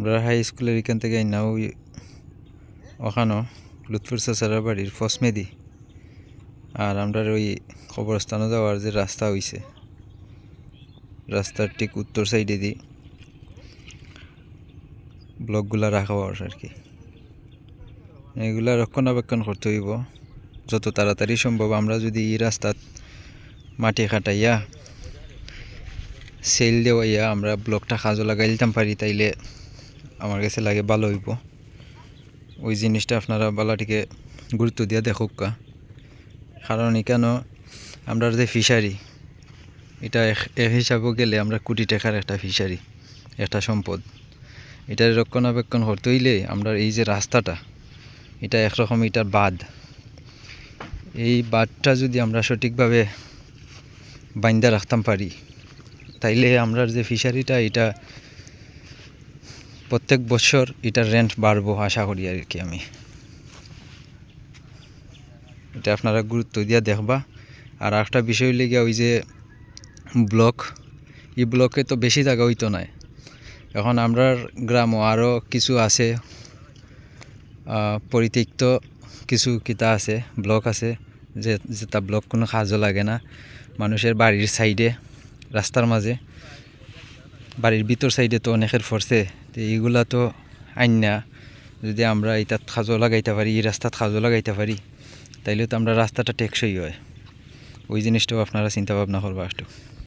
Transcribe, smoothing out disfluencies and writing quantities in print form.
আমরা হাই স্কুলের এখান থেকে নাও ওখানো লুৎফুর চাচার বাড়ির ফসমেদি আর আমরা ওই কবরস্থানে যাওয়ার যে রাস্তা হইছে রাস্তার ঠিক উত্তর সাইডে দি ব্লকগুলা রাখা আর কি এগুলা রক্ষণাবেক্ষণ করতে হইব যত তাড়াতাড়ি সম্ভব। আমরা যদি এই রাস্তাত মাটি কাটাইয়া সেল দেওয়াইয়া আমরা ব্লকটা কাজও লাগাই দিতাম পারি তাইলে আমার কাছে লাগে ভালো হইব। ওই জিনিসটা আপনারা বালাটিকে গুরুত্ব দিয়া দেখুক কা, কারণ এখানে আমরা যে ফিশারি এটা এক হিসাবে গেলে আমরা কোটি টাকার একটা ফিশারি, একটা সম্পদ। এটার রক্ষণাবেক্ষণ করতে হইলে আমরা এই যে রাস্তাটা এটা একরকম এটার বাঁধ, এই বাঁধটা যদি আমরা সঠিকভাবে বাইন্দা রাখতাম পারি তাইলে আমরা যে ফিশারিটা এটা প্রত্যেক বছর এটার রেন্ট বাড়বো আশা করি আর কি। আমি এটা আপনারা গুরুত্ব দিয়া দেখবা। আর একটা বিষয় লেগে ওই যে ব্লক, এই ব্লকে তো বেশি জায়গা হইতো না। এখন আমরার গ্রামও আরও কিছু আছে পরিত্যক্ত কিছু কিতা আছে ব্লক আছে যে যেটা ব্লক কোনো কাজও লাগে না, মানুষের বাড়ির সাইডে রাস্তার মাঝে, বাড়ির ভিতর সাইডে তো অনেকের ফরছে। তো এইগুলা তো আইন না, যদি আমরা এটাত কাজও লাগাইতে পারি, এই রাস্তাত কাজও লাগাইতে পারি তাইলে তো আমরা রাস্তাটা টেকসই হয়। ওই জিনিসটাও আপনারা চিন্তা ভাবনা করবা একটু।